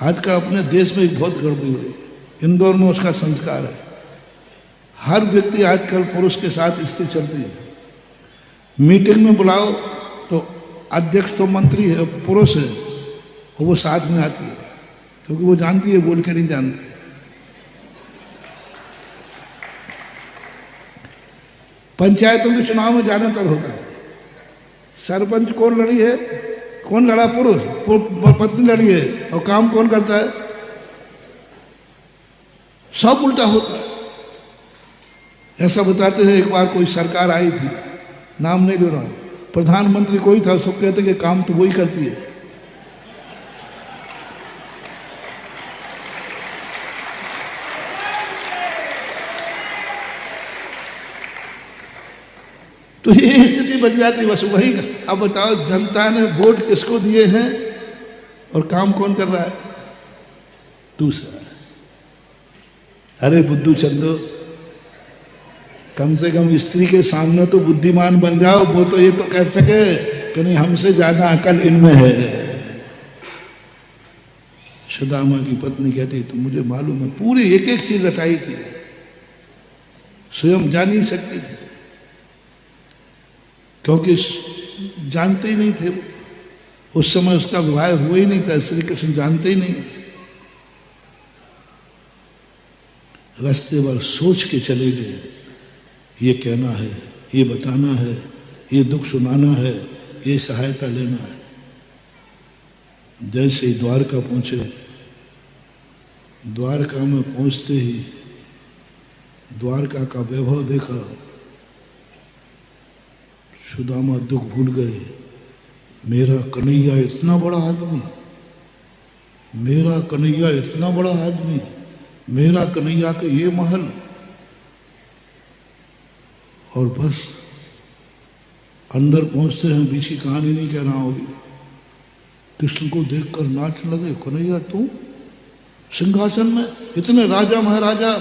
आज का अपने देश में एक बहुत गड़बड़ी हुई, इंदौर में उसका संस्कार है। हर व्यक्ति आजकल पुरुष के साथ स्त्री चलती है। मीटिंग में बुलाओ तो अध्यक्ष तो मंत्री है, पुरुष है, और वो साथ में आती है क्योंकि वो जानती है, बोल के नहीं जानती। पंचायतों के चुनाव में ज्यादातर होता है, सरपंच कौन लड़ी है, कौन लड़ा, पुरुष, पत्नी लड़ी है, और काम कौन करता है, सब उल्टा होता है। ऐसा बताते हैं, एक बार कोई सरकार आई थी, नाम नहीं ले रहा हूं, प्रधानमंत्री कोई था, सब कहते कि काम तो वही करती है। तो ये स्थिति बन जाती, बस वही। अब बताओ, जनता ने वोट किसको दिए हैं और काम कौन कर रहा है, दूसरा। अरे बुद्धू चंदो, कम से कम स्त्री के सामने तो बुद्धिमान बन जाओ, वो तो ये तो कह सके कि नहीं, हमसे ज्यादा अकल इनमें है। सुदामा की पत्नी कहती, तो मुझे मालूम है, पूरी एक एक चीज रटाई थी, स्वयं जान नहीं सकती थी, क्योंकि जानते ही नहीं थे। उस समय उसका विवाह हुआ ही नहीं था, श्री कृष्ण जानते ही नहीं। रास्ते भर सोच के चले गए, ये कहना है, ये बताना है, ये दुख सुनाना है, ये सहायता लेना है। जैसे ही द्वारका पहुंचे, द्वारका में पहुंचते ही द्वारका का वैभव देखा, सुदामा दुख भूल गए। मेरा कन्हैया इतना बड़ा आदमी, मेरा कन्हैया इतना बड़ा आदमी, मेरा कन्हैया के ये महल, और बस अंदर पहुंचते हैं, बीच की कहानी नहीं कह रहा होगी, कृष्ण को देखकर नाचने लगे। कन्हैया तू सिंहासन में, इतने राजा महाराजा।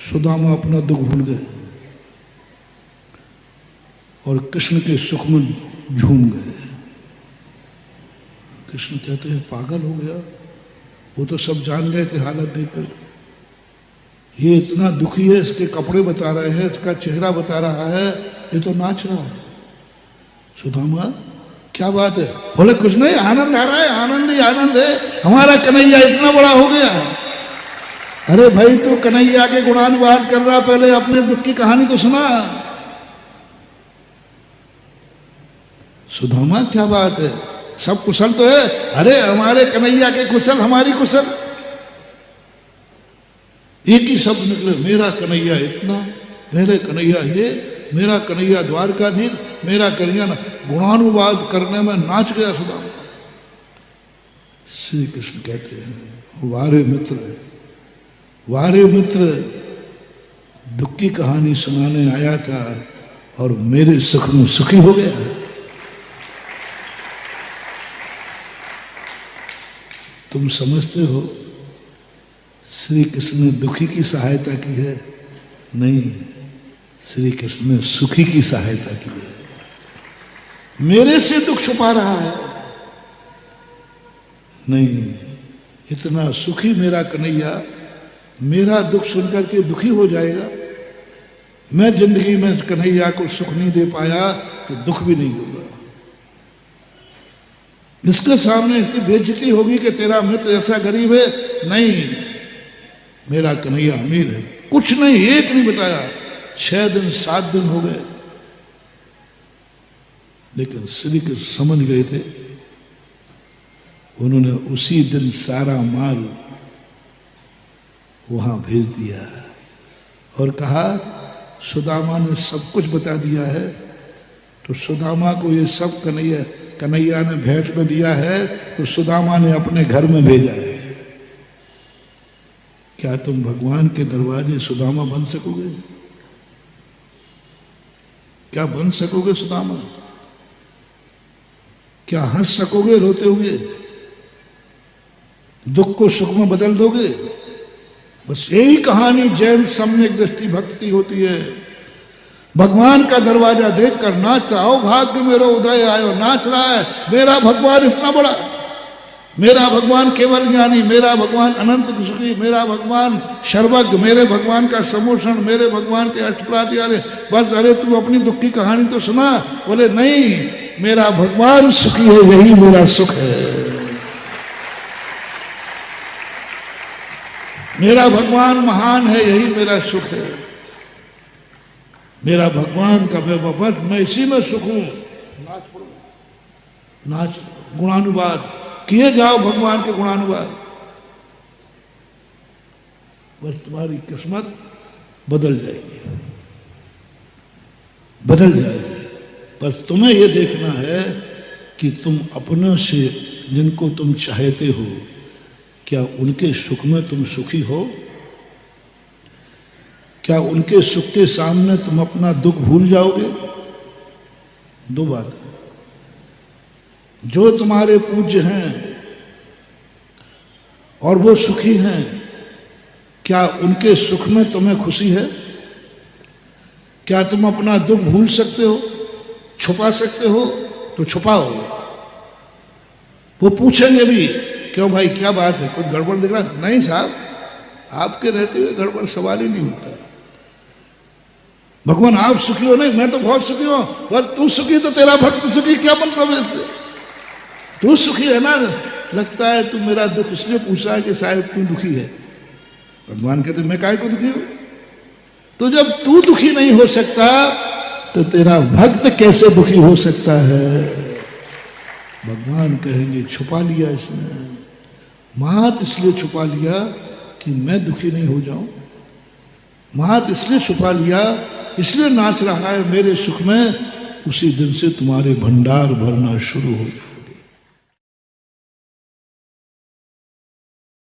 सुदामा अपना दुख भूल गए और कृष्ण के सुख में झूम गए। कृष्ण कहते हैं, पागल हो गया, वो तो सब जान गए थे हालत देखकर। ये इतना दुखी है, इसके कपड़े बता रहे हैं, इसका चेहरा बता रहा है, ये तो नाच रहा है। सुदामा क्या बात है? बोले कुछ नहीं, आनंद आ रहा है, आनंद ही आनंद है, हमारा कन्हैया इतना बड़ा हो गया। अरे भाई, तू कन्हैया के गुणानुवाद कर रहा, पहले अपने दुख की कहानी तो सुना। सुदामा क्या बात है, सब कुशल तो है? अरे हमारे कन्हैया के कुशल, हमारी कुशल। एक ही शब्द निकले, मेरा कन्हैया इतना, मेरे कन्हैया ये, मेरा कन्हैया द्वारकाधीश, मेरा कन्हैया। गुणानुवाद करने में नाच गया सुदामा। श्री कृष्ण कहते हैं, वारे मित्र, वारे मित्र, दुख की कहानी सुनाने आया था और मेरे सुख में सुखी हो गया। तुम समझते हो श्री कृष्ण ने दुखी की सहायता की है? नहीं, श्री कृष्ण ने सुखी की सहायता की है। मेरे से दुख छुपा रहा है? नहीं, इतना सुखी मेरा कन्हैया, मेरा दुख सुनकर के दुखी हो जाएगा। मैं जिंदगी में कन्हैया को सुख नहीं दे पाया तो दुख भी नहीं दूंगा। इसके सामने इसकी बेइज्जती होगी कि तेरा मित्र ऐसा गरीब है। नहीं, मेरा कन्हैया अमीर है। कुछ नहीं, एक नहीं बताया, 6 दिन 7 दिन हो गए, लेकिन श्री कृष्ण समझ गए थे। उन्होंने उसी दिन सारा माल वहां भेज दिया और कहा, सुदामा ने सब कुछ बता दिया है, तो सुदामा को ये सब कन्हैया ने भेंट में दिया है, तो सुदामा ने अपने घर में भेजा है। क्या तुम भगवान के दरवाजे सुदामा बन सकोगे? क्या बन सकोगे सुदामा? क्या हंस सकोगे रोते हुए? दुख को सुख में बदल दोगे? बस यही कहानी जैन सम्यक दृष्टि भक्त की होती है। भगवान का दरवाजा देखकर नाच रहा हो, भाग्य मेरो उदय आयो, नाच रहा है, मेरा भगवान इतना बड़ा। मेरा भगवान केवल ज्ञानी, मेरा भगवान अनंत सुखी, मेरा भगवान सर्वज्ञ, मेरे भगवान का समोषण, मेरे भगवान के अष्टप्राध्याय। बस अरे तू अपनी दुख की कहानी तो सुना। बोले नहीं, मेरा भगवान सुखी है, यही मेरा सुख है। मेरा भगवान महान है, यही मेरा सुख है। मेरा भगवान का बस मैं इसी में सुख हूं। नाच पड़ो, नाच, गुणानुवाद किए जाओ भगवान के गुणानुवाद। बस तुम्हारी किस्मत बदल जाएगी, बदल जाएगी। बस तुम्हें यह देखना है कि तुम अपनों से जिनको तुम चाहते हो, क्या उनके सुख में तुम सुखी हो? क्या उनके सुख के सामने तुम अपना दुख भूल जाओगे? दो बात है। जो तुम्हारे पूज्य हैं और वो सुखी हैं, क्या उनके सुख में तुम्हें खुशी है? क्या तुम अपना दुख भूल सकते हो, छुपा सकते हो? तो छुपाओ। वो पूछेंगे भी, क्यों भाई क्या बात है, कुछ गड़बड़ दिख रहा? नहीं साहब, आपके रहते हुए गड़बड़ सवाल ही नहीं होता। भगवान आप सुखी हो? नहीं, मैं तो बहुत सुखी हूं। पर तू सुखी तो तेरा भक्त सुखी, क्या मतलब है इससे? तू सुखी है ना, लगता है तू मेरा दुख इसलिए पूछा है कि शायद तू दुखी है। भगवान कहते मैं काहे को दुखी हूं? तो जब तू दुखी नहीं हो सकता तो तेरा भक्त कैसे दुखी हो सकता है? भगवान कहेंगे छुपा लिया इसने, मात इसलिए छुपा लिया कि मैं दुखी नहीं हो जाऊं। मात इसलिए छुपा लिया, इसलिए नाच रहा है मेरे सुख में। उसी दिन से तुम्हारे भंडार भरना शुरू हो जाए।